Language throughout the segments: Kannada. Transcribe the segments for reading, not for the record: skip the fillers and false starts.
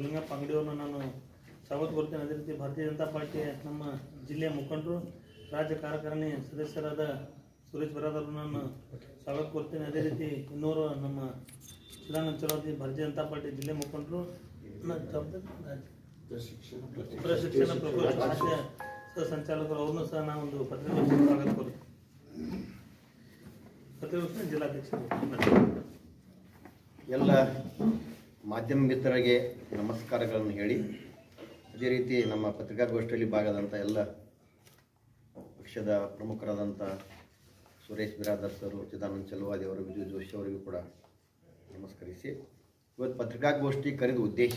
ಲಿಂಗಪ್ಪ ಅಂಗಡಿಯವ್ರನ್ನ ನಾನು ಸ್ವಾಗತ ಕೊಡ್ತೇನೆ. ಅದೇ ರೀತಿ ಭಾರತೀಯ ಜನತಾ ಪಾರ್ಟಿಯ ನಮ್ಮ ಜಿಲ್ಲೆಯ ಮುಖಂಡರು ರಾಜ್ಯ ಕಾರ್ಯಕಾರಿಣಿ ಸದಸ್ಯರಾದ ಸುರೇಶ್ ಬಿರಾದರ್ ನಾನು ಸ್ವಾಗತ ಕೊಡ್ತೇನೆ. ಅದೇ ರೀತಿ ಇನ್ನೂರು ನಮ್ಮ ಚಿದಾನಂದ ಚಲವಾದಿ ಭಾರತೀಯ ಜನತಾ ಪಾರ್ಟಿ ಜಿಲ್ಲೆ ಮುಖಂಡರು ಪ್ರಶಿಕ್ಷಣ ರಾಜ್ಯ ಸಂಚಾಲಕರು ಅವ್ರನ್ನೂ ಸಹ ನಾವು ಒಂದು ಪತ್ರಿಕಾಗೋಷ್ಠಿ ಸ್ವಾಗತ ಕೊಡ್ತೇವೆ. ಪತ್ರಿಕಾಗೋಷ್ಠಿ ಜಿಲ್ಲಾಧ್ಯಕ್ಷರು ಎಲ್ಲ ಮಾಧ್ಯಮ ಮಿತ್ರರಿಗೆ ನಮಸ್ಕಾರಗಳನ್ನು ಹೇಳಿ, ಅದೇ ರೀತಿ ನಮ್ಮ ಪತ್ರಿಕಾಗೋಷ್ಠಿಯಲ್ಲಿ ಭಾಗದಂಥ ಎಲ್ಲ ಪಕ್ಷದ ಪ್ರಮುಖರಾದಂಥ ಸುರೇಶ್ ಬಿರಾದರ್ ಸರು, ಚಿದಾನಂದ ಚಲವಾದಿ ಅವರು, ವಿಜಯ ಜೋಶಿ ಅವರಿಗೂ ಕೂಡ ನಮಸ್ಕರಿಸಿ, ಇವತ್ತು ಪತ್ರಿಕಾಗೋಷ್ಠಿ ಕರೆದ ಉದ್ದೇಶ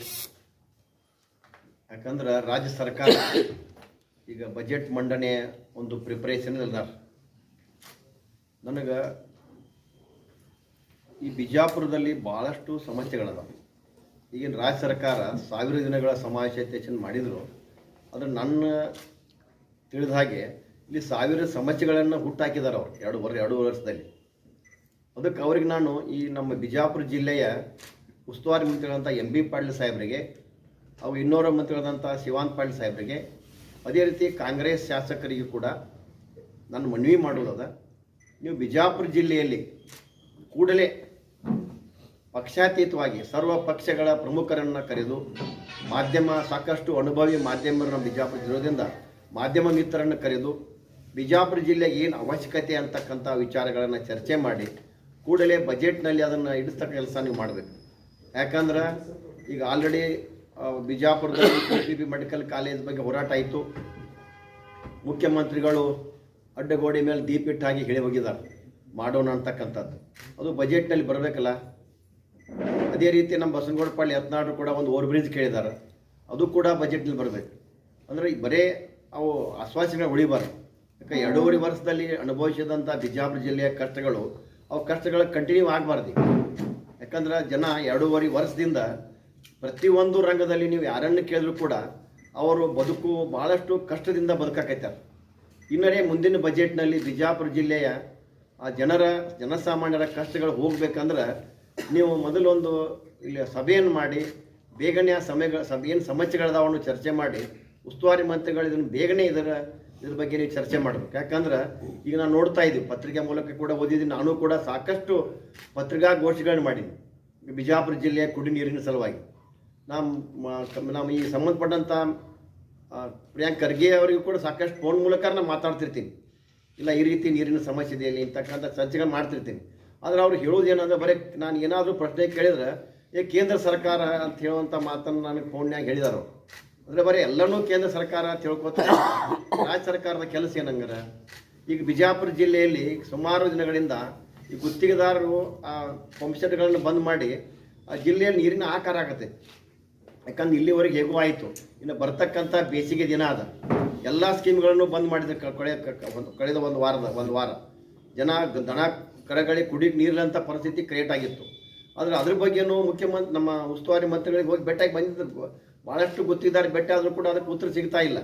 ಯಾಕಂದ್ರೆ ರಾಜ್ಯ ಸರ್ಕಾರ ಈಗ ಬಜೆಟ್ ಮಂಡನೆ ಒಂದು ಪ್ರಿಪರೇಷನ್ ಇಲ್ದಾರ. ನನಗೆ ಈ ಬಿಜಾಪುರದಲ್ಲಿ ಭಾಳಷ್ಟು ಸಮಸ್ಯೆಗಳದಾವೆ. ಈಗಿನ ರಾಜ್ಯ ಸರ್ಕಾರ 1000 ದಿನಗಳ ಸಮಾವೇಶ ಮಾಡಿದರು. ಆದರೆ ನನ್ನ ತಿಳಿದ ಹಾಗೆ ಇಲ್ಲಿ 1000 ಸಮಸ್ಯೆಗಳನ್ನು ಹುಟ್ಟಾಕಿದ್ದಾರೆ ಅವರು ಎರಡು ವರ್ಷದಲ್ಲಿ. ಅದಕ್ಕೆ ಅವ್ರಿಗೆ ನಾನು ಈ ನಮ್ಮ ಬಿಜಾಪುರ ಜಿಲ್ಲೆಯ ಉಸ್ತುವಾರಿ ಮಂತ್ರಿಗಳಂಥ ಎಂ ಬಿ ಪಾಟೀಲ್ ಸಾಹೇಬರಿಗೆ, ಅವು ಇನ್ನೋರ ಮಂತ್ರಿಗಳಾದಂಥ ಶಿವಾನಂದ ಪಾಟೀಲ್ ಸಾಹೇಬರಿಗೆ, ಅದೇ ರೀತಿ ಕಾಂಗ್ರೆಸ್ ಶಾಸಕರಿಗೂ ಕೂಡ ನಾನು ಮನವಿ ಮಾಡೋದದ, ನೀವು ಬಿಜಾಪುರ ಜಿಲ್ಲೆಯಲ್ಲಿ ಕೂಡಲೇ ಪಕ್ಷಾತೀತವಾಗಿ ಸರ್ವ ಪಕ್ಷಗಳ ಪ್ರಮುಖರನ್ನು ಕರೆದು, ಮಾಧ್ಯಮ ಸಾಕಷ್ಟು ಅನುಭವಿ ಮಾಧ್ಯಮರು ನಮ್ಮ ಬಿಜಾಪುರ ಜಿಲ್ಲೆಯಿಂದ ಮಾಧ್ಯಮ ಮಿತ್ರರನ್ನು ಕರೆದು ಬಿಜಾಪುರ ಜಿಲ್ಲೆಗೆ ಏನು ಅವಶ್ಯಕತೆ ಅಂತಕ್ಕಂಥ ವಿಚಾರಗಳನ್ನು ಚರ್ಚೆ ಮಾಡಿ ಕೂಡಲೇ ಬಜೆಟ್ನಲ್ಲಿ ಅದನ್ನು ಇಡಿಸ್ತಕ್ಕ ಕೆಲಸ ನೀವು ಮಾಡಬೇಕು. ಯಾಕಂದ್ರೆ ಈಗ ಆಲ್ರೆಡಿ ಬಿಜಾಪುರದಲ್ಲಿ KPP ಮೆಡಿಕಲ್ ಕಾಲೇಜ್ ಬಗ್ಗೆ ಹೋರಾಟ ಆಯಿತು. ಮುಖ್ಯಮಂತ್ರಿಗಳು ಅಡ್ಡಗೋಡೆ ಮೇಲೆ ದೀಪಿಟ್ಟಾಗಿ ಹೇಳಿ ಹೋಗಿದ್ದಾರೆ ಮಾಡೋಣ ಅಂತಕ್ಕಂಥದ್ದು. ಅದು ಬಜೆಟ್ನಲ್ಲಿ ಬರಬೇಕಲ್ಲ. ಅದೇ ರೀತಿ ನಮ್ಮ ಬಸನಗೌಡ ಪಾಟೀಲ್ ಯತ್ನಾಳರು ಕೂಡ ಒಂದು ಓವರ್ ಬ್ರಿಡ್ಜ್ ಕೇಳಿದ್ದಾರೆ, ಅದು ಕೂಡ ಬಜೆಟ್ನಲ್ಲಿ ಬರಬೇಕು. ಅಂದರೆ ಬರೇ ಅವು ಆಶ್ವಾಸನೆಗಳು ಉಳಿಬಾರ್ದು. ಯಾಕೆ 2.5 ವರ್ಷದಲ್ಲಿ ಅನುಭವಿಸಿದಂಥ ಬಿಜಾಪುರ ಜಿಲ್ಲೆಯ ಕಷ್ಟಗಳು, ಅವು ಕಷ್ಟಗಳು ಕಂಟಿನ್ಯೂ ಆಗಬಾರ್ದು. ಯಾಕಂದ್ರೆ ಜನ 2.5 ವರ್ಷದಿಂದ ಪ್ರತಿಯೊಂದು ರಂಗದಲ್ಲಿ ನೀವು ಯಾರನ್ನು ಕೇಳಿದ್ರು ಕೂಡ ಅವರು ಬದುಕು ಭಾಳಷ್ಟು ಕಷ್ಟದಿಂದ ಬದುಕಾಕೈತಾರೆ. ಇನ್ನರೇ ಮುಂದಿನ ಬಜೆಟ್ನಲ್ಲಿ ಬಿಜಾಪುರ ಜಿಲ್ಲೆಯ ಆ ಜನಸಾಮಾನ್ಯರ ಕಷ್ಟಗಳು ಹೋಗ್ಬೇಕಂದ್ರೆ ನೀವು ಮೊದಲೊಂದು ಇಲ್ಲಿ ಸಭೆಯನ್ನು ಮಾಡಿ ಬೇಗನೆ ಆ ಏನು ಸಮಸ್ಯೆಗಳದಾವನ್ನು ಚರ್ಚೆ ಮಾಡಿ ಉಸ್ತುವಾರಿ ಮಂತ್ರಿಗಳು ಇದನ್ನು ಬೇಗನೆ ಇದ್ರ ಬಗ್ಗೆ ನೀವು ಚರ್ಚೆ ಮಾಡಬೇಕು. ಯಾಕಂದ್ರೆ ಈಗ ನಾನು ನೋಡ್ತಾ ಇದ್ದೀವಿ, ಪತ್ರಿಕೆ ಮೂಲಕ ಕೂಡ ಓದಿದ್ದೀನಿ, ನಾನು ಕೂಡ ಸಾಕಷ್ಟು ಪತ್ರಿಕಾಗೋಷ್ಠಿಗಳನ್ನ ಮಾಡೀನಿ ಬಿಜಾಪುರ ಜಿಲ್ಲೆಯ ಕುಡಿ ನೀರಿನ ಸಲುವಾಗಿ. ನಮ್ಮ ಈ ಸಂಬಂಧಪಟ್ಟಂಥ ಪ್ರಿಯಾಂಕ್ ಖರ್ಗೆ ಅವರಿಗೂ ಕೂಡ ಸಾಕಷ್ಟು ಫೋನ್ ಮೂಲಕ ನಾನು ಮಾತಾಡ್ತಿರ್ತೀನಿ, ಇಲ್ಲ ಈ ರೀತಿ ನೀರಿನ ಸಮಸ್ಯೆ ಇದೆ ಇಲ್ಲಿ ಇಂತಕ್ಕಂಥ ಚರ್ಚೆಗಳು ಮಾಡ್ತಿರ್ತೀನಿ. ಆದರೆ ಅವ್ರು ಹೇಳೋದೇನಂದ್ರೆ ಬರೀ ನಾನು ಏನಾದರೂ ಪ್ರಶ್ನೆ ಕೇಳಿದ್ರೆ ಕೇಂದ್ರ ಸರ್ಕಾರ ಅಂತ ಹೇಳುವಂಥ ಮಾತನ್ನು ನನಗೆ ಫೋನ್ಯಾಗ ಹೇಳಿದಾರು. ಅಂದರೆ ಬರೀ ಎಲ್ಲನೂ ಕೇಂದ್ರ ಸರ್ಕಾರ ತಿಳ್ಕೊತಾರೆ. ರಾಜ್ಯ ಸರ್ಕಾರದ ಕೆಲಸ ಏನಂಗಾರ, ಈಗ ಬಿಜಾಪುರ ಜಿಲ್ಲೆಯಲ್ಲಿ ಸುಮಾರು ದಿನಗಳಿಂದ ಈ ಗುತ್ತಿಗೆದಾರರು ಆ ಪಂಪ್ಸೆಟ್ಗಳನ್ನು ಬಂದ್ ಮಾಡಿ ಆ ಜಿಲ್ಲೆಯಲ್ಲಿ ನೀರಿನ ಆಕಾರ ಆಗತ್ತೆ. ಯಾಕಂದ್ರೆ ಇಲ್ಲಿವರೆಗೆ ಹೇಗೂ ಆಯಿತು, ಇನ್ನು ಬರ್ತಕ್ಕಂಥ ಬೇಸಿಗೆ ದಿನ ಅದ, ಎಲ್ಲ ಸ್ಕೀಮ್ಗಳನ್ನು ಬಂದ್ ಮಾಡಿದ್ರೆ ಕಳೆದ ಒಂದು ವಾರ ಜನ ದನ ಕರಗಳಿಗೆ ಕುಡಿಗೆ ನೀರಿನಂಥ ಪರಿಸ್ಥಿತಿ ಕ್ರಿಯೇಟ್ ಆಗಿತ್ತು. ಆದರೆ ಅದ್ರ ಬಗ್ಗೆನೂ ನಮ್ಮ ಉಸ್ತುವಾರಿ ಮಂತ್ರಿಗಳಿಗೆ ಹೋಗಿ ಭೇಟಿಯಾಗಿ ಬಂದಿದ್ದು ಭಾಳಷ್ಟು ಗೊತ್ತಿದ್ದಾರೆ. ಭೇಟಿ ಆದರೂ ಕೂಡ ಅದಕ್ಕೆ ಉತ್ತರ ಸಿಗ್ತಾ ಇಲ್ಲ.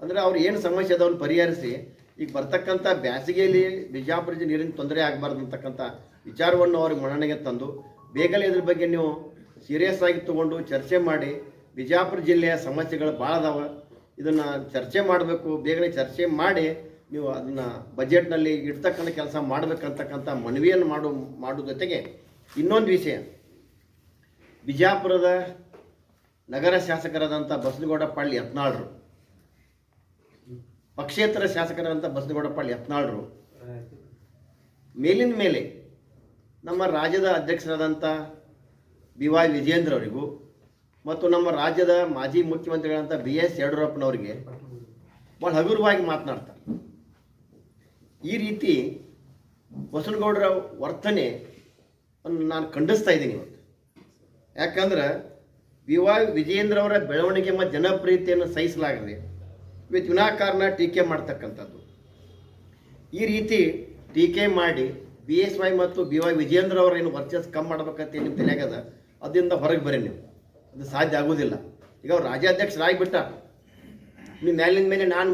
ಅಂದರೆ ಅವ್ರು ಏನು ಸಮಸ್ಯೆ ಅದನ್ನು ಪರಿಹರಿಸಿ ಈಗ ಬರ್ತಕ್ಕಂಥ ಬೇಸಿಗೆಯಲ್ಲಿ ಬಿಜಾಪುರ ನೀರಿನ ತೊಂದರೆ ಆಗಬಾರ್ದು ಅಂತಕ್ಕಂಥ ವಿಚಾರವನ್ನು ಅವ್ರಿಗೆ ಮನನೆಗೆ ತಂದು ಬೇಗನೆ ಇದ್ರ ಬಗ್ಗೆ ನೀವು ಸೀರಿಯಸ್ ಆಗಿ ತಗೊಂಡು ಚರ್ಚೆ ಮಾಡಿ, ಬಿಜಾಪುರ ಜಿಲ್ಲೆಯ ಸಮಸ್ಯೆಗಳು ಭಾಳ ಅದಾವೆ, ಇದನ್ನು ಚರ್ಚೆ ಮಾಡಬೇಕು. ಬೇಗನೆ ಚರ್ಚೆ ಮಾಡಿ ನೀವು ಅದನ್ನು ಬಜೆಟ್ನಲ್ಲಿ ಇಡ್ತಕ್ಕಂಥ ಕೆಲಸ ಮಾಡಬೇಕಂತಕ್ಕಂಥ ಮನವಿಯನ್ನು ಮಾಡೋ ಜೊತೆಗೆ ಇನ್ನೊಂದು ವಿಷಯ, ಬಿಜಾಪುರದ ನಗರ ಶಾಸಕರಾದಂಥ ಬಸನಗೌಡ ಪಾಟೀಲ್ ಯತ್ನಾಳರು, ಪಕ್ಷೇತರ ಶಾಸಕರಾದಂಥ ಬಸನಗೌಡ ಪಾಟೀಲ್ ಯತ್ನಾಳರು ಮೇಲಿನ ಮೇಲೆ ನಮ್ಮ ರಾಜ್ಯದ ಅಧ್ಯಕ್ಷರಾದಂಥ BY ವಿಜೇಂದ್ರ ಅವರಿಗೂ ಮತ್ತು ನಮ್ಮ ರಾಜ್ಯದ ಮಾಜಿ ಮುಖ್ಯಮಂತ್ರಿಗಳಂಥ BS ಯಡಿಯೂರಪ್ಪನವರಿಗೆ ಭಾಳ ಹಗುರವಾಗಿ ಮಾತನಾಡ್ತಾರೆ. ಈ ರೀತಿ ಬಸನಗೌಡರ ವರ್ತನೆ ನಾನು ಖಂಡಿಸ್ತಾ ಇದ್ದೀನಿ ಇವತ್ತು. ಯಾಕಂದ್ರೆ BY ವಿಜೇಂದ್ರ ಅವರ ಬೆಳವಣಿಗೆ ಮತ್ತು ಜನಪ್ರಿಯತೆಯನ್ನು ಸಹಿಸಲಾಗದೆ ಇವತ್ತು ವಿನಾಕಾರಣ ಟೀಕೆ ಮಾಡ್ತಕ್ಕಂಥದ್ದು. ಈ ರೀತಿ ಟೀಕೆ ಮಾಡಿ BSY ಮತ್ತು BY ವಿಜೇಂದ್ರ ಅವರ ಏನು ವರ್ಚಸ್ ಕಮ್ಮಿ ಮಾಡ್ಬೇಕಂತ ನಿಮ್ಮ ತಲೆಯಾಗದ, ಅದರಿಂದ ಹೊರಗೆ ಬರ್ರಿ ನೀವು. ಅದು ಸಾಧ್ಯ ಆಗೋದಿಲ್ಲ. ಈಗ ಅವ್ರು ರಾಜ್ಯಾಧ್ಯಕ್ಷರಾಗಿಬಿಟ್ಟ, ನೀವು ಮೇಲಿನ ಮೇಲೆ ನಾನು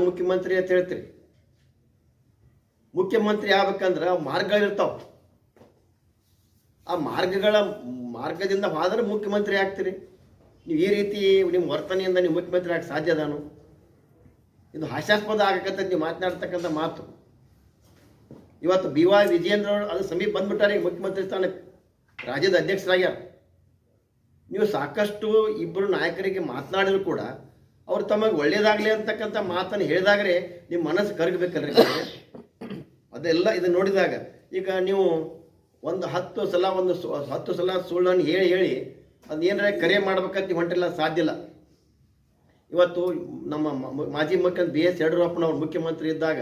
ಮುಖ್ಯಮಂತ್ರಿ ಅಂತ ಹೇಳ್ತೀರಿ. ಮುಖ್ಯಮಂತ್ರಿ ಆಗ್ಬೇಕಂದ್ರೆ ಮಾರ್ಗಗಳಿರ್ತಾವೆ, ಆ ಮಾರ್ಗದಿಂದ ಹೋದ್ರೆ ಮುಖ್ಯಮಂತ್ರಿ ಆಗ್ತೀರಿ. ನೀವು ಈ ರೀತಿ ನಿಮ್ಮ ವರ್ತನೆಯಿಂದ ನೀವು ಮುಖ್ಯಮಂತ್ರಿ ಆಗಕ್ಕೆ ಸಾಧ್ಯ ಅದಾನು? ಇದು ಹಾಸ್ಯಾಸ್ಪದ ಆಗಕತ್ತೈತೆ ನೀವು ಮಾತನಾಡ್ತಕ್ಕಂಥ ಮಾತು. ಇವತ್ತು BY ವಿಜಯೇಂದ್ರ ಅವರು ಅದು ಸಮೀಪ ಬಂದ್ಬಿಟ್ಟಾರೆ ಈಗ ಮುಖ್ಯಮಂತ್ರಿ ಸ್ಥಾನಕ್ಕೆ, ರಾಜ್ಯದ ಅಧ್ಯಕ್ಷರಾಗ್ಯಾರ. ನೀವು ಸಾಕಷ್ಟು ಇಬ್ಬರು ನಾಯಕರಿಗೆ ಮಾತನಾಡಿದ್ರು ಕೂಡ ಅವ್ರು ತಮಗೆ ಒಳ್ಳೇದಾಗಲಿ ಅಂತಕ್ಕಂಥ ಮಾತನ್ನು ಹೇಳಿದಾಗಲೇ ನಿಮ್ಮ ಮನಸ್ಸು ಕರಗಬೇಕಲ್ರಿ. ಅದೆಲ್ಲ ಇದು ನೋಡಿದಾಗ ಈಗ ನೀವು ಒಂದು 10 ಸಲ ಸುಳ್ಳನ್ನು ಹೇಳಿ ಅದೇನಾರ ಕರೆ ಮಾಡ್ಬೇಕಂತ ಹೊಂಟಿಲ್ಲ, ಸಾಧ್ಯ ಇಲ್ಲ. ಇವತ್ತು ನಮ್ಮ ಮಾಜಿ ಮುಖ್ಯಮಂತ್ರಿ BS ಯಡಿಯೂರಪ್ಪನವ್ರು ಮುಖ್ಯಮಂತ್ರಿ ಇದ್ದಾಗ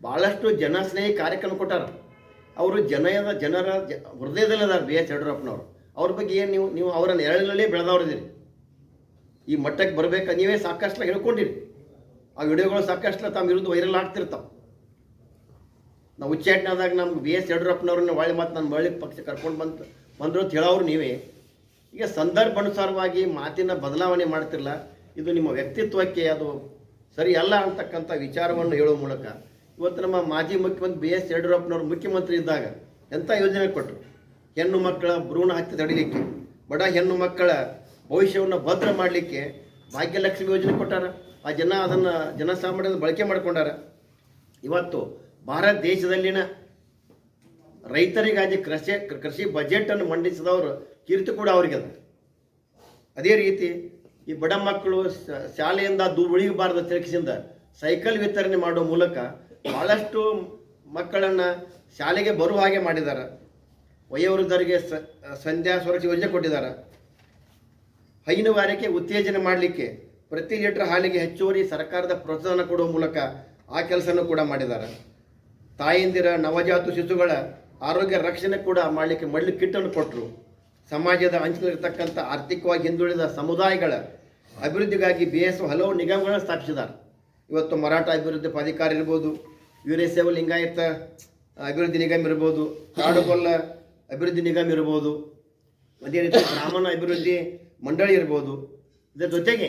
ಭಾಳಷ್ಟು ಜನಸ್ನೇಹಿ ಕಾರ್ಯಕ್ರಮ ಕೊಟ್ಟಾರ. ಅವರು ಜನರ ಹೃದಯದಲ್ಲಿದ್ದಾರೆ BS ಯಡಿಯೂರಪ್ಪನವರು. ಅವ್ರ ಬಗ್ಗೆ ಏನು ನೀವು ಅವರ ನೆರಳಿನಲ್ಲೇ ಬೆಳೆದವ್ರಿದ್ದೀರಿ. ಈ ಮಟ್ಟಕ್ಕೆ ಬರಬೇಕು ನೀವೇ ಸಾಕಷ್ಟು ಹೇಳ್ಕೊಂಡಿರಿ. ಆ ವಿಡಿಯೋಗಳು ಸಾಕಷ್ಟು ತಮ್ಮ ವಿರುದ್ಧ ವೈರಲ್ ಆಗ್ತಿರ್ತಾವೆ. ನಾವು ಉಚ್ಚಾಟನೆಯಾದಾಗ ನಮ್ಗೆ BS ಯಡಿಯೂರಪ್ಪನವ್ರನ್ನ ಒಳ್ಳೆ ಮಾತು ನನ್ನ ಮಳ್ಳಿ ಪಕ್ಷ ಕರ್ಕೊಂಡು ಬಂದರು ಅಂತ ಹೇಳೋರು ನೀವೇ. ಈಗ ಸಂದರ್ಭಾನುಸಾರವಾಗಿ ಮಾತಿನ ಬದಲಾವಣೆ ಮಾಡ್ತಿರಲ್ಲ, ಇದು ನಿಮ್ಮ ವ್ಯಕ್ತಿತ್ವಕ್ಕೆ ಅದು ಸರಿ ಅಲ್ಲ ಅಂತಕ್ಕಂಥ ವಿಚಾರವನ್ನು ಹೇಳುವ ಮೂಲಕ ಇವತ್ತು ನಮ್ಮ ಮಾಜಿ ಮುಖ್ಯಮಂತ್ರಿ BS ಯಡಿಯೂರಪ್ಪನವರು ಮುಖ್ಯಮಂತ್ರಿ ಇದ್ದಾಗ ಎಂಥ ಯೋಜನೆ ಕೊಟ್ಟರು. ಹೆಣ್ಣು ಮಕ್ಕಳ ಭ್ರೂಣ ಹತ್ಯೆ ತಡಿಲಿಕ್ಕೆ, ಬಡ ಹೆಣ್ಣು ಮಕ್ಕಳ ಭವಿಷ್ಯವನ್ನು ಭದ್ರ ಮಾಡಲಿಕ್ಕೆ ಭಾಗ್ಯಲಕ್ಷ್ಮಿ ಯೋಜನೆ ಕೊಟ್ಟಾರ. ಅದನ್ನು ಜನಸಾಮಾನ್ಯದ ಬಳಕೆ ಮಾಡ್ಕೊಂಡಾರ. ಇವತ್ತು ಭಾರತ ದೇಶದಲ್ಲಿನ ರೈತರಿಗಾಗಿ ಕೃಷಿ ಬಜೆಟನ್ನು ಮಂಡಿಸಿದವರು ಕೀರ್ತಿ ಕೂಡ ಅವರಿಗೆ. ಅದೇ ರೀತಿ ಈ ಬಡ ಮಕ್ಕಳು ಶಾಲೆಯಿಂದ ಉಳಿಯಬಾರದ ತಿರುಗಿಸಿಂದ ಸೈಕಲ್ ವಿತರಣೆ ಮಾಡುವ ಮೂಲಕ ಭಾಳಷ್ಟು ಮಕ್ಕಳನ್ನು ಶಾಲೆಗೆ ಬರುವ ಹಾಗೆ ಮಾಡಿದ್ದಾರೆ. ವಯೋವೃದ್ಧರಿಗೆ ಸಂಧ್ಯಾ ಸುರಕ್ಷಾ ಯೋಜನೆ ಕೊಟ್ಟಿದ್ದಾರೆ. ಹೈನುಗಾರಿಕೆ ಉತ್ತೇಜನ ಮಾಡಲಿಕ್ಕೆ ಪ್ರತಿ ಲೀಟರ್ ಹಾಲಿಗೆ ಹೆಚ್ಚುವರಿ ಸರ್ಕಾರದ ಪ್ರೋತ್ಸಾಹನ ಕೊಡುವ ಮೂಲಕ ಆ ಕೆಲಸನೂ ಕೂಡ ಮಾಡಿದ್ದಾರೆ. ತಾಯಂದಿರ ನವಜಾತ ಶಿಶುಗಳ ಆರೋಗ್ಯ ರಕ್ಷಣೆ ಕೂಡ ಮಾಡಲಿಕ್ಕೆ ಮಡ್ಲಿ ಕಿಟ್ಟನ್ನು ಕೊಟ್ಟರು. ಸಮಾಜದ ಅಂಚಿನಲ್ಲಿರ್ತಕ್ಕಂಥ ಆರ್ಥಿಕವಾಗಿ ಹಿಂದುಳಿದ ಸಮುದಾಯಗಳ ಅಭಿವೃದ್ಧಿಗಾಗಿ BS ಹಲವು ನಿಗಮಗಳನ್ನು ಸ್ಥಾಪಿಸಿದ್ದಾರೆ. ಇವತ್ತು ಮರಾಠ ಅಭಿವೃದ್ಧಿ ಪ್ರಾಧಿಕಾರ ಇರ್ಬೋದು, ವೀರಶೈವ ಲಿಂಗಾಯತ ಅಭಿವೃದ್ಧಿ ನಿಗಮ ಇರ್ಬೋದು, ಕಾಡುಗೊಲ್ಲ ಅಭಿವೃದ್ಧಿ ನಿಗಮ ಇರ್ಬೋದು, ಅದೇ ರೀತಿ ಬ್ರಾಹ್ಮಣ ಅಭಿವೃದ್ಧಿ ಮಂಡಳಿ ಇರ್ಬೋದು. ಇದರ ಜೊತೆಗೆ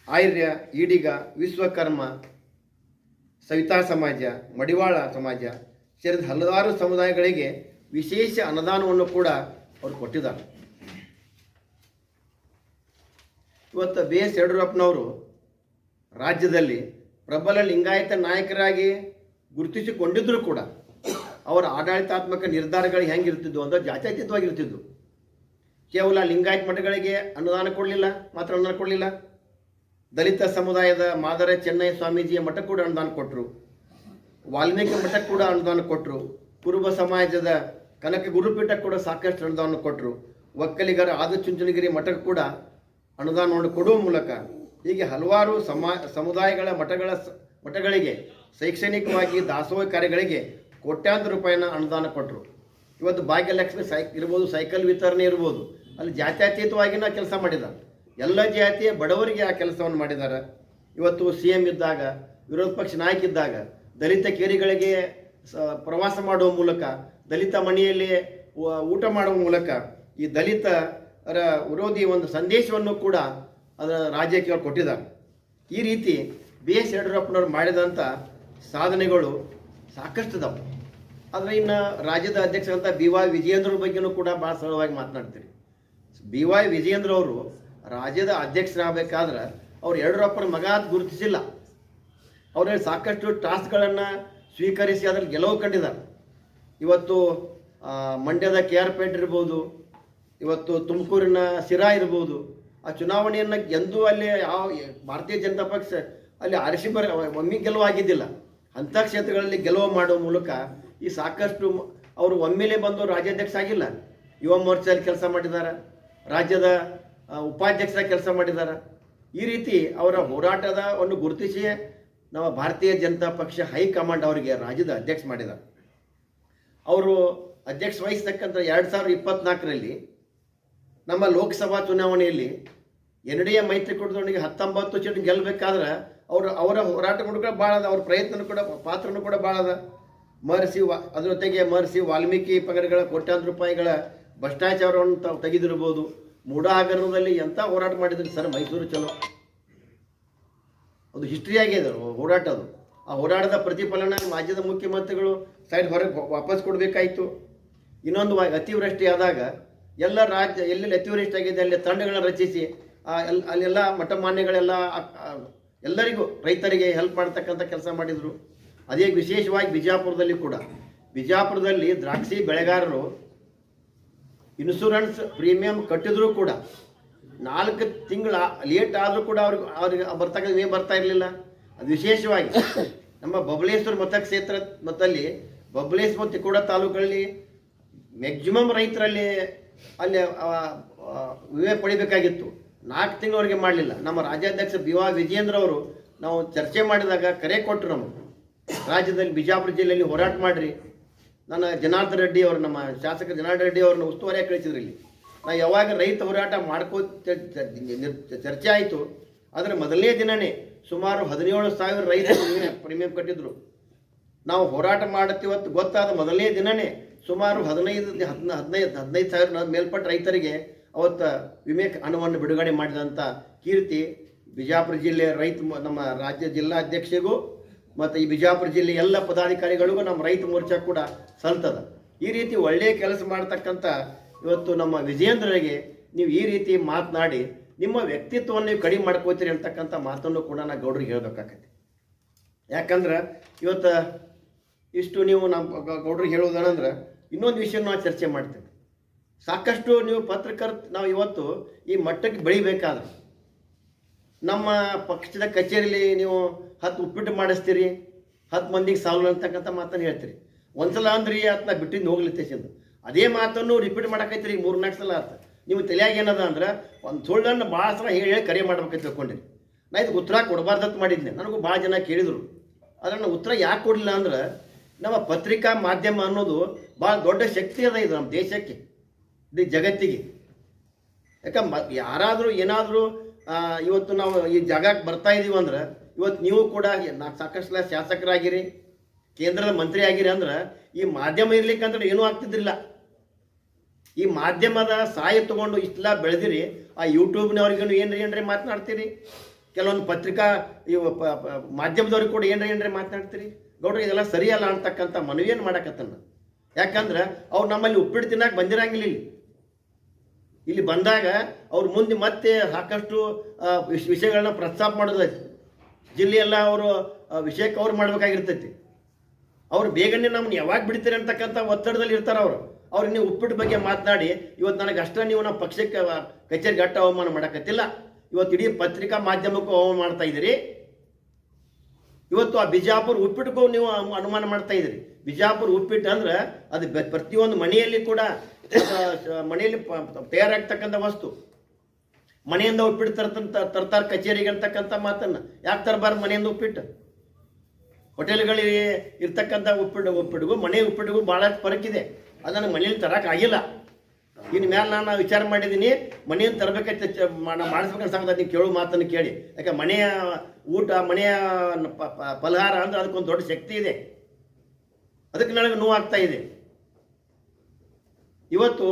ಆರ್ಯ, ಈಡಿಗ, ವಿಶ್ವಕರ್ಮ, ಸವಿತಾ ಸಮಾಜ, ಮಡಿವಾಳ ಸಮಾಜ ಸೇರಿದ ಹಲವಾರು ಸಮುದಾಯಗಳಿಗೆ ವಿಶೇಷ ಅನುದಾನವನ್ನು ಕೂಡ ಅವರು ಕೊಟ್ಟಿದ್ದಾರೆ. ಇವತ್ತು BS ಯಡಿಯೂರಪ್ಪನವರು ರಾಜ್ಯದಲ್ಲಿ ಪ್ರಬಲ ಲಿಂಗಾಯತ ನಾಯಕರಾಗಿ ಗುರುತಿಸಿಕೊಂಡಿದ್ದರೂ ಕೂಡ ಅವರ ಆಡಳಿತಾತ್ಮಕ ನಿರ್ಧಾರಗಳು ಹೆಂಗಿರ್ತಿದ್ವು ಅಂದರೆ ಜಾತ್ಯತೀತವಾಗಿರ್ತಿದ್ವು. ಕೇವಲ ಲಿಂಗಾಯತ ಮಠಗಳಿಗೆ ಅನುದಾನ ಕೊಡಲಿಲ್ಲ, ಮಾತ್ರ ಅನುದಾನ ಕೊಡಲಿಲ್ಲ. ದಲಿತ ಸಮುದಾಯದ ಮಾದರ ಚೆನ್ನೈ ಸ್ವಾಮೀಜಿಯ ಮಠಕ್ಕೆ ಕೂಡ ಅನುದಾನ ಕೊಟ್ಟರು. ವಾಲ್ಮೀಕಿ ಮಠಕ್ಕೆ ಕೂಡ ಅನುದಾನ ಕೊಟ್ಟರು. ಕುರುಬ ಸಮಾಜದ ಕನಕ ಗುರುಪೀಠಕ್ಕೆ ಕೂಡ ಸಾಕಷ್ಟು ಅನುದಾನ ಕೊಟ್ಟರು. ಒಕ್ಕಲಿಗರ ಆದಿಚುಂಚನಗಿರಿ ಮಠಕ್ಕೆ ಕೂಡ ಅನುದಾನವನ್ನು ಕೊಡುವ ಮೂಲಕ ಹೀಗೆ ಹಲವಾರು ಸಮುದಾಯಗಳ ಮಠಗಳಿಗೆ ಶೈಕ್ಷಣಿಕವಾಗಿ ದಾಸೋಹ ಕಾರ್ಯಗಳಿಗೆ ಕೋಟ್ಯಾಂತರ ರೂಪಾಯಿನ ಅನುದಾನ ಕೊಟ್ಟರು. ಇವತ್ತು ಭಾಗ್ಯಲಕ್ಷ್ಮಿ ಇರ್ಬೋದು, ಸೈಕಲ್ ವಿತರಣೆ ಇರ್ಬೋದು, ಅಲ್ಲಿ ಜಾತ್ಯತೀತವಾಗಿನ ಕೆಲಸ ಮಾಡಿದ್ದಾರೆ. ಎಲ್ಲ ಜಾತಿಯ ಬಡವರಿಗೆ ಆ ಕೆಲಸವನ್ನು ಮಾಡಿದ್ದಾರೆ. ಇವತ್ತು CM ಇದ್ದಾಗ, ವಿರೋಧ ಪಕ್ಷ ನಾಯಕ ಇದ್ದಾಗ ದಲಿತ ಕೇರಿಗಳಿಗೆ ಪ್ರವಾಸ ಮಾಡುವ ಮೂಲಕ, ದಲಿತ ಮನೆಯಲ್ಲಿ ಊಟ ಮಾಡುವ ಮೂಲಕ ಈ ದಲಿತರ ವಿರೋಧಿ ಒಂದು ಸಂದೇಶವನ್ನು ಕೂಡ ಅದರ ರಾಜ್ಯಕ್ಕೆ ಅವರು ಕೊಟ್ಟಿದ್ದಾರೆ. ಈ ರೀತಿ BS ಯಡಿಯೂರಪ್ಪನವರು ಮಾಡಿದಂಥ ಸಾಧನೆಗಳು ಸಾಕಷ್ಟು ಇದಾವೆ. ಆದರೆ ಇನ್ನು ರಾಜ್ಯದ ಅಧ್ಯಕ್ಷರಂತ BY ವಿಜಯೇಂದ್ರ ಬಗ್ಗೆಯೂ ಕೂಡ ಭಾಳ ಸರಳವಾಗಿ ಮಾತನಾಡ್ತೀರಿ. BY ವಿಜಯೇಂದ್ರ ಅವರು ರಾಜ್ಯದ ಅಧ್ಯಕ್ಷರಾಗಬೇಕಾದ್ರೆ ಅವ್ರು ಯಡಿಯೂರಪ್ಪನ ಮಗ ಅಂತ ಗುರುತಿಸಿಲ್ಲ. ಅವರಲ್ಲಿ ಸಾಕಷ್ಟು ಟಾಸ್ಕ್ಗಳನ್ನು ಸ್ವೀಕರಿಸಿ ಅದರಲ್ಲಿ ಗೆಲುವು ಕಂಡಿದ್ದಾರೆ. ಇವತ್ತು ಮಂಡ್ಯದ KR ಪೇಟೆ ಇರ್ಬೋದು, ಇವತ್ತು ತುಮಕೂರಿನ ಸಿರಾ ಇರ್ಬೋದು, ಆ ಚುನಾವಣೆಯನ್ನು ಎಂದೂ ಅಲ್ಲಿ ಯಾವ ಭಾರತೀಯ ಜನತಾ ಪಕ್ಷ ಅಲ್ಲಿ ಒಮ್ಮೆ ಗೆಲುವಾಗಿದ್ದಿಲ್ಲ. ಅಂಥ ಕ್ಷೇತ್ರಗಳಲ್ಲಿ ಗೆಲುವು ಮಾಡುವ ಮೂಲಕ ಈ ಸಾಕಷ್ಟು ಅವರು ಒಮ್ಮೆಲೇ ಬಂದು ರಾಜ್ಯಾಧ್ಯಕ್ಷ ಆಗಿಲ್ಲ. ಯುವ ಮೋರ್ಚಾದಲ್ಲಿ ಕೆಲಸ ಮಾಡಿದ್ದಾರೆ, ರಾಜ್ಯದ ಉಪಾಧ್ಯಕ್ಷರ ಕೆಲಸ ಮಾಡಿದ್ದಾರೆ. ಈ ರೀತಿ ಅವರ ಹೋರಾಟದ ಒಂದು ಗುರುತಿಸಿ ನಮ್ಮ ಭಾರತೀಯ ಜನತಾ ಪಕ್ಷ ಹೈಕಮಾಂಡ್ ಅವರಿಗೆ ರಾಜ್ಯದ ಅಧ್ಯಕ್ಷ ಮಾಡಿದ್ದಾರೆ. ಅವರು ಅಧ್ಯಕ್ಷ ವಹಿಸ್ತಕ್ಕಂಥ 2024ರಲ್ಲಿ ನಮ್ಮ ಲೋಕಸಭಾ ಚುನಾವಣೆಯಲ್ಲಿ NDA ಮೈತ್ರಿಕೂಟದೊಂದಿಗೆ 19 ಸೀಟ್ ಗೆಲ್ಲಬೇಕಾದ್ರೆ ಅವರ ಹೋರಾಟಗಳು ಕೂಡ ಭಾಳ ಅದ, ಅವ್ರ ಪ್ರಯತ್ನ ಕೂಡ ಪಾತ್ರನೂ ಕೂಡ ಭಾಳ ಅದ. ಅದ್ರ ಜೊತೆಗೆ ವಾಲ್ಮೀಕಿ ಪಂಗಡಗಳ ಕೋಟ್ಯಾಂತರ ರೂಪಾಯಿಗಳ ಭ್ರಷ್ಟಾಚಾರವನ್ನು ತಾವು ತೆಗೆದಿರ್ಬೋದು. ಮೂಡಾ ಹಗರಣದಲ್ಲಿ ಎಂಥ ಹೋರಾಟ ಮಾಡಿದ್ರು ಸರ್, ಮೈಸೂರು ಚಲೋ ಅದು ಹಿಸ್ಟ್ರಿ ಆಗಿದೆ ಹೋರಾಟ. ಅದು ಆ ಹೋರಾಟದ ಪ್ರತಿಫಲನ ರಾಜ್ಯದ ಮುಖ್ಯಮಂತ್ರಿಗಳು ಸೈಡ್ ಹೊರಗೆ ವಾಪಸ್ ಕೊಡಬೇಕಾಯಿತು. ಇನ್ನೊಂದು ಅತಿವೃಷ್ಟಿ ಆದಾಗ ಎಲ್ಲ ರಾಜ್ಯ ಎಲ್ಲೆಲ್ಲಿ ಅತಿವೃಷ್ಟಿ ಆಗಿದೆ ಅಲ್ಲಿ ತಂಡಗಳನ್ನ ರಚಿಸಿ ಅಲ್ಲೆಲ್ಲ ಮಠಮಾನ್ಯಗಳೆಲ್ಲ ಎಲ್ಲರಿಗೂ ರೈತರಿಗೆ ಹೆಲ್ಪ್ ಮಾಡ್ತಕ್ಕಂಥ ಕೆಲಸ ಮಾಡಿದರು. ಅದೇ ವಿಶೇಷವಾಗಿ ಬಿಜಾಪುರದಲ್ಲಿ ದ್ರಾಕ್ಷಿ ಬೆಳೆಗಾರರು ಇನ್ಶೂರೆನ್ಸ್ ಪ್ರೀಮಿಯಂ ಕಟ್ಟಿದ್ರು ಕೂಡ 4 ತಿಂಗಳ ಲೇಟ್ ಆದರೂ ಕೂಡ ಅವ್ರಿಗೆ ಬರ್ತಕ್ಕಂಥ ವಿಮೆ ಬರ್ತಾ ಇರಲಿಲ್ಲ. ಅದು ವಿಶೇಷವಾಗಿ ನಮ್ಮ ಬಬಲೇಶ್ವರ ಮತಕ್ಷೇತ್ರ ಮತ್ತಲ್ಲಿ ಬಬಲೇಶ್ವರ ಮತ್ತು ತಿಕೋಡ ತಾಲೂಕಲ್ಲಿ ಮ್ಯಾಕ್ಸಿಮಮ್ ರೈತರಲ್ಲಿ ಅಲ್ಲಿ ವಿಮೆ ಪಡಿಬೇಕಾಗಿತ್ತು. 4 ತಿಂಗಳವರೆಗೆ ಮಾಡಲಿಲ್ಲ. ನಮ್ಮ ರಾಜ್ಯಾಧ್ಯಕ್ಷ BY ವಿಜಯೇಂದ್ರ ಅವರು ನಾವು ಚರ್ಚೆ ಮಾಡಿದಾಗ ಕರೆ ಕೊಟ್ಟರು, ನಮಗೆ ರಾಜ್ಯದಲ್ಲಿ ಬಿಜಾಪುರ ಜಿಲ್ಲೆಯಲ್ಲಿ ಹೋರಾಟ ಮಾಡಿರಿ. ನನ್ನ ಜನಾರ್ದನ್ ರೆಡ್ಡಿ ಅವರು, ನಮ್ಮ ಶಾಸಕ ಜನಾರ್ದನ್ ರೆಡ್ಡಿ ಅವ್ರನ್ನ ಉಸ್ತುವಾರಿಯಾಗಿ ಕಳಿಸಿದ್ರು. ಇಲ್ಲಿ ನಾವು ಯಾವಾಗ ರೈತ ಹೋರಾಟ ಚರ್ಚೆ ಆಯಿತು, ಆದರೆ ಮೊದಲನೇ ದಿನವೇ ಸುಮಾರು 17,000 ರೈತರು ಪ್ರೀಮಿಯಂ ಕಟ್ಟಿದ್ರು. ನಾವು ಹೋರಾಟ ಮಾಡುತ್ತೀವತ್ತು ಗೊತ್ತಾದ ಮೊದಲನೇ ದಿನವೇ ಸುಮಾರು 15,000 ಮೇಲ್ಪಟ್ಟ ರೈತರಿಗೆ ಅವತ್ತು ವಿಮೆ ಹಣವನ್ನು ಬಿಡುಗಡೆ ಮಾಡಿದಂಥ ಕೀರ್ತಿ ಬಿಜಾಪುರ ಜಿಲ್ಲೆಯ ನಮ್ಮ ರಾಜ್ಯ ಜಿಲ್ಲಾಧ್ಯಕ್ಷರಿಗೂ ಮತ್ತು ಈ ಬಿಜಾಪುರ ಜಿಲ್ಲೆಯ ಎಲ್ಲ ಪದಾಧಿಕಾರಿಗಳಿಗೂ ನಮ್ಮ ರೈತ ಮೋರ್ಚಾ ಕೂಡ ಸಲ್ತದ. ಈ ರೀತಿ ಒಳ್ಳೆಯ ಕೆಲಸ ಮಾಡ್ತಕ್ಕಂಥ ಇವತ್ತು ನಮ್ಮ ವಿಜಯೇಂದ್ರರಿಗೆ ನೀವು ಈ ರೀತಿ ಮಾತನಾಡಿ ನಿಮ್ಮ ವ್ಯಕ್ತಿತ್ವವನ್ನು ನೀವು ಕಡಿಮೆ ಮಾಡ್ಕೋತೀರಿ ಅಂತಕ್ಕಂಥ ಮಾತನ್ನು ಕೂಡ ನಾನು ಗೌಡ್ರಿಗೆ ಹೇಳಬೇಕಾಗತ್ತೆ. ಯಾಕಂದ್ರೆ ಇವತ್ತು ಇಷ್ಟು ನೀವು ನಮ್ಮ ಗೌಡ್ರಿಗೆ ಹೇಳೋದೇನಂದ್ರೆ ಇನ್ನೊಂದು ವಿಷಯ ನಾವು ಚರ್ಚೆ ಮಾಡ್ತೇವೆ. ಸಾಕಷ್ಟು ನೀವು ನಾವು ಇವತ್ತು ಈ ಮಟ್ಟಕ್ಕೆ ಬೆಳಿಬೇಕಾದ್ರೆ ನಮ್ಮ ಪಕ್ಷದ ಕಚೇರಿಯಲ್ಲಿ ನೀವು 10 ಉಪ್ಪಿಟ್ಟು ಮಾಡಿಸ್ತೀರಿ, 10 ಮಂದಿಗೆ ಸಾಲು ಅಂತಕ್ಕಂಥ ಮಾತನ್ನು ಹೇಳ್ತೀರಿ. ಒಂದ್ಸಲ ಅಂದ್ರೆ ಅದನ್ನ ಬಿಟ್ಟಿದ್ದು ಹೋಗ್ಲಿತ್ತೇಸಿಂದ ಅದೇ ಮಾತನ್ನು ರಿಪೀಟ್ ಮಾಡಕೈತ್ರಿ 3-4 ಸಲ ಆತ. ನೀವು ತಲೆಯಾಗ ಏನದ ಅಂದ್ರೆ ಒಂದು ಸುಳ್ಳನ್ನು ಭಾಳ ಸಲ ಹೇಳಿ ಕರೆ ಮಾಡ್ಬೇಕಂತ ತಿಳ್ಕೊಂಡಿರಿ. ನಾ ಇದಕ್ಕೆ ಉತ್ತರ ಕೊಡಬಾರ್ದತ್ ಮಾಡಿದ್ದೆ. ನನಗೂ ಭಾಳ ಜನ ಕೇಳಿದರು. ಆದರೆ ನಾನು ಉತ್ತರ ಯಾಕೆ ಕೊಡಲಿಲ್ಲ ಅಂದ್ರೆ ನಮ್ಮ ಪತ್ರಿಕಾ ಮಾಧ್ಯಮ ಅನ್ನೋದು ಭಾಳ ದೊಡ್ಡ ಶಕ್ತಿ ಅದ ಇದು ನಮ್ಮ ದೇಶಕ್ಕೆ, ಇಡೀ ಜಗತ್ತಿಗೆ. ಯಾರಾದರೂ ಏನಾದರೂ ಇವತ್ತು ನಾವು ಈ ಜಾಗಕ್ಕೆ ಬರ್ತಾ ಇದ್ದೀವಿ ಅಂದ್ರೆ ಇವತ್ತು ನೀವು ಕೂಡ ಸಾಕಷ್ಟು ಶಾಸಕರಾಗಿರಿ, ಕೇಂದ್ರದ ಮಂತ್ರಿ ಆಗಿರಿ ಅಂದ್ರೆ ಈ ಮಾಧ್ಯಮ ಇರ್ಲಿಕ್ಕಂದ್ರೆ ಏನೂ ಆಗ್ತಿದ್ದಿಲ್ಲ. ಈ ಮಾಧ್ಯಮದ ಸಹಾಯ ತಗೊಂಡು ಇಷ್ಟೆಲ್ಲ ಬೆಳೆದಿರಿ. ಆ ಯೂಟ್ಯೂಬ್ನವ್ರಿಗೂ ಏನ್ರಿ ಮಾತನಾಡ್ತೀರಿ, ಕೆಲವೊಂದು ಪತ್ರಿಕಾ ಮಾಧ್ಯಮದವ್ರಿಗೆ ಕೂಡ ಏನ್ರಿ ಮಾತನಾಡ್ತೀರಿ. ಗೌಡ್ರಿ ಇದೆಲ್ಲ ಸರಿಯಲ್ಲ ಅಂತಕ್ಕಂಥ ಮನವಿಯನ್ನು ಮಾಡಕತ್ತನ್ನ. ಯಾಕಂದ್ರೆ ಅವ್ರು ನಮ್ಮಲ್ಲಿ ಉಪ್ಪಿಟ್ಟು ತಿನ್ನಕ್ಕೆ ಬಂದಿರಂಗಿಲ್ಲ. ಇಲ್ಲಿ ಬಂದಾಗ ಅವ್ರ ಮುಂದೆ ಮತ್ತೆ ಸಾಕಷ್ಟು ವಿಷಯಗಳನ್ನ ಪ್ರಸ್ತಾಪ ಮಾಡೋದೈತಿ. ಜಿಲ್ಲೆಯೆಲ್ಲ ಅವರು ವಿಷಯ ಕವರ್ ಮಾಡ್ಬೇಕಾಗಿರ್ತೈತಿ. ಅವ್ರು ಬೇಗನೆ ನಮ್ಮನ್ನ ಯಾವಾಗ ಬಿಡ್ತೀರಿ ಅಂತಕ್ಕಂಥ ಒತ್ತಡದಲ್ಲಿ ಇರ್ತಾರೆ ಅವರು. ಅವ್ರಿಗೆ ನೀವು ಉಪ್ಪಿಟ್ಟು ಬಗ್ಗೆ ಮಾತನಾಡಿ ಇವತ್ತು ನನಗೆ ಅಷ್ಟೇ ನೀವು ನಮ್ಮ ಪಕ್ಷಕ್ಕೆ ಕಚೇರಿಗೆ ಗಟ್ಟ ಅವಮಾನ ಮಾಡಕತ್ತಿಲ್ಲ. ಇವತ್ತು ಇಡೀ ಪತ್ರಿಕಾ ಮಾಧ್ಯಮಕ್ಕೂ ಅವಮಾನ ಮಾಡ್ತಾ ಇದ್ದೀರಿ. ಇವತ್ತು ಆ ಬಿಜಾಪುರ ಉಪ್ಪಿಟ್ಟಕ್ಕೂ ನೀವು ಅನುಮಾನ ಮಾಡ್ತಾ ಇದ್ದೀರಿ. ಬಿಜಾಪುರ ಉಪ್ಪಿಟ್ಟು ಅಂದ್ರೆ ಅದು ಪ್ರತಿಯೊಂದು ಮನೆಯಲ್ಲಿ ಕೂಡ ಮನೆಯಲ್ಲಿ ತಯಾರಾಗ್ತಕ್ಕಂಥ ವಸ್ತು. ಮನೆಯಿಂದ ಉಪ್ಪಿಟ್ಟು ತರ್ತಾರೆ ಕಚೇರಿಗೆ ಅಂತಕ್ಕಂಥ ಮಾತನ್ನು ಯಾಕೆ ತರಬಾರ್ದು? ಮನೆಯಿಂದ ಉಪ್ಪಿಟ್ಟು ಹೋಟೆಲ್ಗಳಿಗೆ ಇರ್ತಕ್ಕಂಥ ಉಪ್ಪಿಟ್ಟಿಗೂ ಮನೆ ಉಪ್ಪಿಟ್ಟಿಗೂ ಭಾಳ ಫರಕ್ ಇದೆ. ಅದನ್ನು ಮನೇಲಿ ತರೋಕ್ಕಾಗಿಲ್ಲ. ಇನ್ನು ಮೇಲೆ ನಾನು ವಿಚಾರ ಮಾಡಿದ್ದೀನಿ, ಮನೆಯನ್ನು ತರಬೇಕಂತ ಮಾಡಿಸ್ಬೇಕಂತ ಸಂಗತಿ ನೀವು ಕೇಳೋ ಮಾತನ್ನು ಕೇಳಿ. ಯಾಕೆ ಮನೆಯ ಊಟ, ಮನೆಯ ಫಲಹಾರ ಅಂದ್ರೆ ಅದಕ್ಕೊಂದು ದೊಡ್ಡ ಶಕ್ತಿ ಇದೆ. ಅದಕ್ಕೆ ನನಗೆ ನೋವಾಗ್ತಾ ಇದೆ. ಇವತ್ತು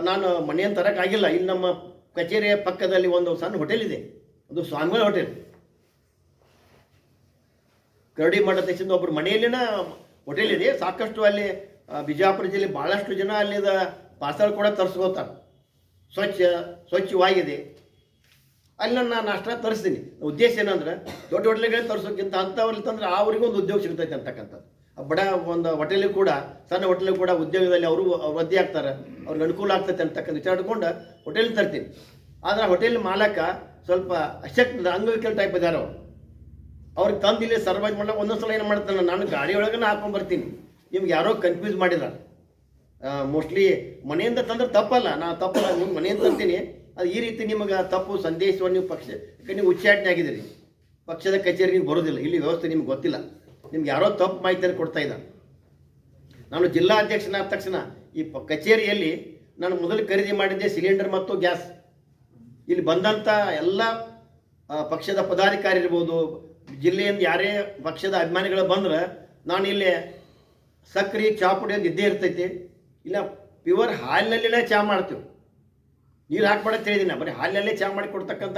ನಾನು ಮನೆಯನ್ನು ತರೋಕ್ಕಾಗಿಲ್ಲ. ಇಲ್ಲಿ ನಮ್ಮ ಕಚೇರಿಯ ಪಕ್ಕದಲ್ಲಿ ಒಂದು ಸಣ್ಣ ಹೋಟೆಲ್ ಇದೆ, ಅದು ಸ್ವಾಮಿಗಳ ಹೋಟೆಲ್. ಕರಡಿ ಮಠ ತೆಗೆಸಿದ ಒಬ್ಬರು ಮನೆಯಲ್ಲಿನ ಹೋಟೆಲ್ ಇದೆ. ಸಾಕಷ್ಟು ಅಲ್ಲಿ ಬಿಜಾಪುರ ಜಿಲ್ಲೆ ಭಾಳಷ್ಟು ಜನ ಅಲ್ಲಿದ ಪಾರ್ಸಲ್ ಕೂಡ ತರಿಸ್ಕೋತಾರೆ. ಸ್ವಚ್ಛವಾಗಿದೆ. ಅಲ್ಲಿ ನಾನು ನಾಷ್ಟ ತರಿಸ್ತೀನಿ. ಉದ್ದೇಶ ಏನಂದ್ರೆ ದೊಡ್ಡ ಹೋಟೆಲ್ಗಳೇ ತರಿಸೋಕ್ಕಿಂತ ಅಂಥವ್ರಲ್ಲಿ ತಂದ್ರೆ ಅವ್ರಿಗೂ ಒಂದು ಉದ್ಯೋಗ ಸಿಗ್ತೈತೆ ಅಂತಕ್ಕಂಥದ್ದು. ಬಡ ಒಂದು ಹೋಟೆಲಿಗೆ ಕೂಡ, ಸಣ್ಣ ಹೋಟೆಲಿಗೆ ಕೂಡ ಉದ್ಯೋಗದಲ್ಲಿ ಅವರು ವೃದ್ಧಿ ಆಗ್ತಾರೆ, ಅವ್ರಿಗೆ ಅನುಕೂಲ ಆಗ್ತೈತೆ ಅಂತಕ್ಕಂಥ ವಿಚಾರ ಇಟ್ಕೊಂಡು ಹೋಟೆಲ್ ತರ್ತೀನಿ. ಆದರೆ ಹೋಟೆಲ್ ಮಾಲಕ ಸ್ವಲ್ಪ ಅಶಕ್ತ ಅಂಗವಿಕಲ ಟೈಪ್ ಇದ್ದಾರೆ. ಅವ್ರಿಗೆ ತಂದು ಇಲ್ಲಿ ಸರ್ವೈಸ್ ಮಾಡಕ್ಕೆ ಒಂದೊಂದ್ಸಲ ಏನು ಮಾಡ್ತಾನೆ, ನಾನು ಗಾಡಿ ಒಳಗನ ಹಾಕೊಂಡು ಬರ್ತೀನಿ. ನಿಮ್ಗೆ ಯಾರೋ ಕನ್ಫ್ಯೂಸ್ ಮಾಡಿದ್ದಾರೆ. ಮೋಸ್ಟ್ಲಿ ಮನೆಯಿಂದ ತಂದ್ರೆ ತಪ್ಪಲ್ಲ, ನಾನು ತಪ್ಪಲ್ಲ, ನಿಮ್ಮ ಮನೆಯಿಂದ ತರ್ತೀನಿ. ಅದು ಈ ರೀತಿ ನಿಮಗೆ ತಪ್ಪು ಸಂದೇಶವನ್ನು ನೀವು ಯಾಕಂದ್ರೆ ನೀವು ಉಚ್ಚಾಟನೆ ಆಗಿದ್ದೀರಿ. ಪಕ್ಷದ ಕಚೇರಿ ನೀವು ಬರೋದಿಲ್ಲ, ಇಲ್ಲಿ ವ್ಯವಸ್ಥೆ ನಿಮ್ಗೆ ಗೊತ್ತಿಲ್ಲ. ನಿಮ್ಗೆ ಯಾರೋ ತಪ್ಪು ಮಾಹಿತಿಯನ್ನು ಕೊಡ್ತಾ ಇದ್ದಾರೆ. ನಾನು ಜಿಲ್ಲಾ ಅಧ್ಯಕ್ಷನಾದ ತಕ್ಷಣ ಈ ಕಚೇರಿಯಲ್ಲಿ ನಾನು ಮೊದಲು ಖರೀದಿ ಮಾಡಿದ್ದೆ ಸಿಲಿಂಡರ್ ಮತ್ತು ಗ್ಯಾಸ್. ಇಲ್ಲಿ ಬಂದಂಥ ಎಲ್ಲ ಪಕ್ಷದ ಪದಾಧಿಕಾರಿ ಇರ್ಬೋದು, ಜಿಲ್ಲೆಯಿಂದ ಯಾರೇ ಪಕ್ಷದ ಅಭಿಮಾನಿಗಳು ಬಂದ್ರೆ ನಾನು ಇಲ್ಲಿ ಸಕ್ರೆ ಚಹಾ ಪುಡಿ ಅಂತ ಇದ್ದೇ ಇರ್ತೈತಿ. ಇಲ್ಲ ಪ್ಯೂರ್ ಹಾಲಿನಲ್ಲೇ ಚಹಾ ಮಾಡ್ತೀವಿ, ನೀರು ಹಾಕ್ಬೇಡಂತ ಹೇಳಿದ್ದೀನಿ. ಬರೀ ಹಾಲಿನಲ್ಲೇ ಚಹಾ ಮಾಡಿ ಕೊಡ್ತಕ್ಕಂಥ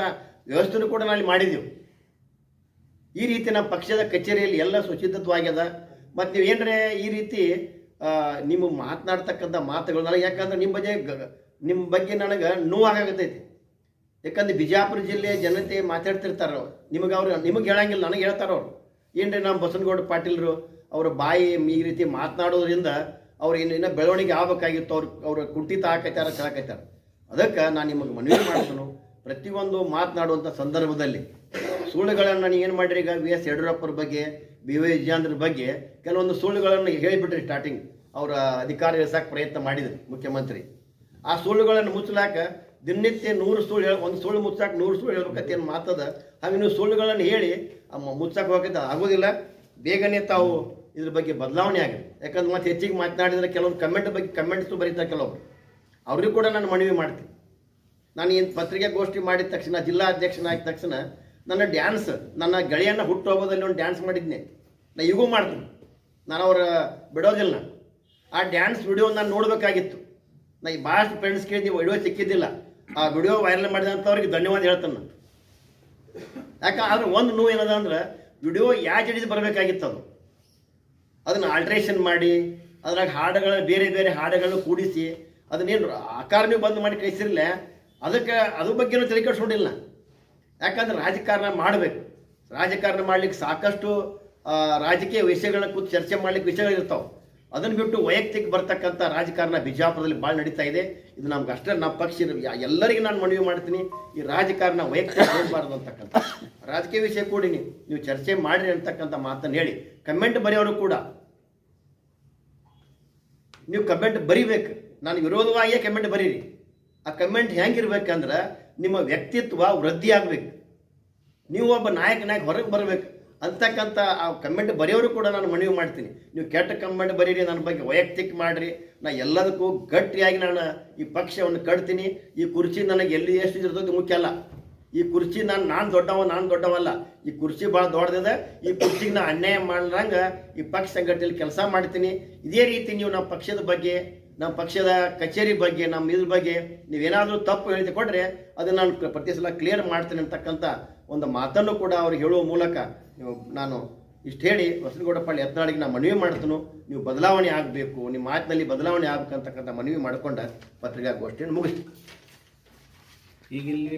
ವ್ಯವಸ್ಥೆನೂ ಕೂಡ ನಾವು ಮಾಡಿದ್ದೀವಿ. ಈ ರೀತಿ ನಮ್ಮ ಪಕ್ಷದ ಕಚೇರಿಯಲ್ಲಿ ಎಲ್ಲ ಸುಚಿತತ್ವಾಗ್ಯದ. ಮತ್ತು ನೀವು ಏನರೇ ಈ ರೀತಿ ನಿಮ್ಮ ಮಾತನಾಡ್ತಕ್ಕಂಥ ಮಾತುಗಳು ನನಗೆ, ಯಾಕಂದ್ರೆ ನಿಮ್ಮ ಬಗ್ಗೆ ನಿಮ್ಮ ಬಗ್ಗೆ ನನಗೆ ನೋವಾಗತೈತಿ. ಯಾಕಂದ್ರೆ ಬಿಜಾಪುರ ಜಿಲ್ಲೆಯ ಜನತೆ ಮಾತಾಡ್ತಿರ್ತಾರೆ ನಿಮಗೆ ಹೇಳಂಗಿಲ್ಲ, ನನಗೆ ಹೇಳ್ತಾರೆ ಅವ್ರು. ಏನ್ರಿ ನಮ್ಮ ಬಸನಗೌಡ ಪಾಟೀಲ್ರು ಅವರ ಬಾಯಿ ಈ ರೀತಿ ಮಾತನಾಡೋದ್ರಿಂದ ಅವ್ರು ಇನ್ನೂ ಬೆಳವಣಿಗೆ ಆಗಬೇಕಾಗಿತ್ತು, ಅವ್ರ ಕುಂಠಿತ ಹಾಕೈತಾರ ಹೇಳಕೈತಾರ. ಅದಕ್ಕೆ ನಾನು ನಿಮಗೆ ಮನವಿ ಮಾಡ್ತೇನೆ, ಪ್ರತಿಯೊಂದು ಮಾತನಾಡುವಂಥ ಸಂದರ್ಭದಲ್ಲಿ ಸುಳ್ಳುಗಳನ್ನು ನೀವು ಏನು ಮಾಡಿರಿ. ಈಗ ವಿ ಎಸ್ ಯಡಿಯೂರಪ್ಪರ ಬಗ್ಗೆ, ಬಿ ವೈ ವಿಜಯೇಂದ್ರ ಬಗ್ಗೆ ಕೆಲವೊಂದು ಸುಳ್ಳುಗಳನ್ನು ಹೇಳಿಬಿಟ್ರಿ. ಸ್ಟಾರ್ಟಿಂಗ್ ಅವರ ಅಧಿಕಾರ ಇಳಿಸಕ್ಕೆ ಪ್ರಯತ್ನ ಮಾಡಿದ್ರು ಮುಖ್ಯಮಂತ್ರಿ. ಆ ಸುಳ್ಳುಗಳನ್ನು ಮುಚ್ಚಲಾಕ ದಿನನಿತ್ಯ 100 ಸುಳ್ಳು ಒಂದು ಸುಳ್ಳು ಮುಚ್ಚಾಕ 100 ಸುಳ್ಳು ಹೇಳ್ಬೇಕಂತ ಏನು ಮಾತದ. ಹಾಗೆ ನೀವು ಸುಳ್ಳುಗಳನ್ನು ಹೇಳಿ ಮುಚ್ಚಾಕ ಹೋಗೈತೆ ಆಗೋದಿಲ್ಲ. ಬೇಗನೆ ತಾವು ಇದ್ರ ಬಗ್ಗೆ ಬದಲಾವಣೆ ಆಗಿದೆ. ಯಾಕಂದ್ರೆ ಮತ್ತೆ ಹೆಚ್ಚಿಗೆ ಮಾತನಾಡಿದರೆ ಕೆಲವೊಂದು ಕಮೆಂಟ್ಸು ಬರೀತಾರೆ ಕೆಲವೊಬ್ರು. ಅವ್ರಿಗೂ ಕೂಡ ನಾನು ಮನವಿ ಮಾಡ್ತೀನಿ. ನಾನು ಏನು ಪತ್ರಿಕಾಗೋಷ್ಠಿ ಮಾಡಿದ ತಕ್ಷಣ, ಜಿಲ್ಲಾ ಅಧ್ಯಕ್ಷನಾಗಿದ ತಕ್ಷಣ ನನ್ನ ಡ್ಯಾನ್ಸ್, ನನ್ನ ಗೆಳೆಯನ್ನ ಹುಟ್ಟುಹಬ್ಬದಲ್ಲಿ ಒಂದು ಡ್ಯಾನ್ಸ್ ಮಾಡಿದ್ನೆ. ನಾನು ಈಗೂ ಮಾಡ್ತೀನಿ, ನಾನು ಅವ್ರ ಬಿಡೋದಿಲ್ಲ. ಆ ಡ್ಯಾನ್ಸ್ ವಿಡಿಯೋ ನಾನು ನೋಡಬೇಕಾಗಿತ್ತು. ನಾನು ಭಾಳಷ್ಟು ಫ್ರೆಂಡ್ಸ್ ಕೇಳಿದ್ದೀವಿ, ವಿಡಿಯೋ ಸಿಕ್ಕಿದ್ದಿಲ್ಲ. ಆ ವಿಡಿಯೋ ವೈರಲ್ ಮಾಡಿದಂಥವ್ರಿಗೆ ಧನ್ಯವಾದ ಹೇಳ್ತಾನೆ ನಾನು. ಯಾಕಂದ್ರೆ ಒಂದು ನೋವು ಏನದ ಅಂದ್ರೆ ವಿಡಿಯೋ ಯಾಕೆ ಹಿಡಿದು ಬರಬೇಕಾಗಿತ್ತು. ಅದನ್ನು ಆಲ್ಟ್ರೇಷನ್ ಮಾಡಿ ಅದ್ರಾಗ ಹಾಡುಗಳು ಬೇರೆ ಬೇರೆ ಹಾಡುಗಳು ಕೂಡಿಸಿ ಅದನ್ನೇನು ಆಕಾರನೇ ಬಂದ್ ಮಾಡಿ ಕಳಿಸಿರಲಿಲ್ಲ. ಅದಕ್ಕೆ ಅದ್ರ ಬಗ್ಗೆನೂ ತಲೆ ಕೆಡಿಸ್ಕೊಂಡಿಲ್ಲ. ಯಾಕಂದ್ರೆ ರಾಜಕಾರಣ ಮಾಡಬೇಕು. ರಾಜಕಾರಣ ಮಾಡ್ಲಿಕ್ಕೆ ಸಾಕಷ್ಟು ರಾಜಕೀಯ ವಿಷಯಗಳನ್ನ ಕೂತು ಚರ್ಚೆ ಮಾಡ್ಲಿಕ್ಕೆ ವಿಷಯಗಳಿರ್ತಾವೆ. ಅದನ್ನು ಬಿಟ್ಟು ವೈಯಕ್ತಿಕ ಬರ್ತಕ್ಕಂಥ ರಾಜಕಾರಣ ಬಿಜಾಪುರದಲ್ಲಿ ಭಾಳ ನಡೀತಾ ಇದೆ. ಇದು ನಮ್ಗೆ ಅಷ್ಟೇ ನಮ್ಮ ಪಕ್ಷ ಎಲ್ಲರಿಗೂ ನಾನು ಮನವಿ ಮಾಡ್ತೀನಿ, ಈ ರಾಜಕಾರಣ ವೈಯಕ್ತಿಕ ಹೋಗಬಾರ್ದು ಅಂತಕ್ಕಂಥ ರಾಜಕೀಯ ವಿಷಯ ಕೂಡಿ ನೀವು ಚರ್ಚೆ ಮಾಡಿರಿ ಅಂತಕ್ಕಂಥ ಮಾತನ್ನು ಹೇಳಿ, ಕಮೆಂಟ್ ಬರೆಯೋರು ಕೂಡ ನೀವು ಕಮೆಂಟ್ ಬರಿಬೇಕು. ನಾನು ವಿರೋಧವಾಗಿಯೇ ಕಮೆಂಟ್ ಬರೀರಿ. ಆ ಕಮೆಂಟ್ ಹೆಂಗಿರ್ಬೇಕಂದ್ರೆ ನಿಮ್ಮ ವ್ಯಕ್ತಿತ್ವ ವೃದ್ಧಿ ಆಗಬೇಕು. ನೀವು ಒಬ್ಬ ನಾಯಕ ಹೊರಗೆ ಬರಬೇಕು ಅಂತಕ್ಕಂಥ ಆ ಕಮೆಂಟ್ ಬರೆಯೋರು ಕೂಡ ನಾನು ಮನವಿ ಮಾಡ್ತೀನಿ. ನೀವು ಕೆಟ್ಟ ಕಮೆಂಟ್ ಬರೀರಿ, ನನ್ನ ಬಗ್ಗೆ ವೈಯಕ್ತಿಕ ಮಾಡಿರಿ. ನಾನು ಎಲ್ಲದಕ್ಕೂ ಗಟ್ಟಿಯಾಗಿ ನಾನು ಈ ಪಕ್ಷವನ್ನು ಕಟ್ತೀನಿ. ಈ ಕುರ್ಚಿ ನನಗೆ ಎಲ್ಲಿ ಎಷ್ಟು ಇರ್ತದೆ ಮುಖ್ಯ ಅಲ್ಲ. ಈ ಕುರ್ಚಿ ನಾನು ದೊಡ್ಡವಲ್ಲ. ಈ ಕುರ್ಚಿ ಭಾಳ ದೊಡ್ಡದಿದೆ. ಈ ಕುರ್ಚಿಗೆ ನಾನು ಅನ್ಯಾಯ ಮಾಡ್ದಂಗೆ ಈ ಪಕ್ಷ ಸಂಘಟನೆಯಲ್ಲಿ ಕೆಲಸ ಮಾಡ್ತೀನಿ. ಇದೇ ರೀತಿ ನೀವು ನಮ್ಮ ಪಕ್ಷದ ಬಗ್ಗೆ, ನಮ್ಮ ಪಕ್ಷದ ಕಚೇರಿ ಬಗ್ಗೆ, ನಮ್ಮ ಇದ್ರ ಬಗ್ಗೆ ನೀವೇನಾದರೂ ತಪ್ಪು ಹೇಳಿಕೊಟ್ರೆ ಅದನ್ನು ನಾನು ಪ್ರತಿ ಸಲ ಕ್ಲಿಯರ್ ಮಾಡ್ತೀನಿ ಅಂತಕ್ಕಂಥ ಒಂದು ಮಾತನ್ನು ಕೂಡ ಅವ್ರಿಗೆ ಹೇಳುವ ಮೂಲಕ ನಾನು ಇಷ್ಟು ಹೇಳಿ ಬಸನಗೌಡ ಪಾಟೀಲ್ ಯತ್ನಾಳಿಗೆ ನಾನು ಮನವಿ ಮಾಡ್ತೀನಿ. ನೀವು ಬದಲಾವಣೆ ಆಗಬೇಕು, ನಿಮ್ಮ ಮಾತಿನಲ್ಲಿ ಬದಲಾವಣೆ ಆಗಬೇಕಂತಕ್ಕಂಥ ಮನವಿ ಮಾಡಿಕೊಂಡ ಪತ್ರಿಕಾಗೋಷ್ಠಿಯನ್ನು ಮುಗಿಸ್ತೀನಿ. ಈಗ ಇಲ್ಲಿ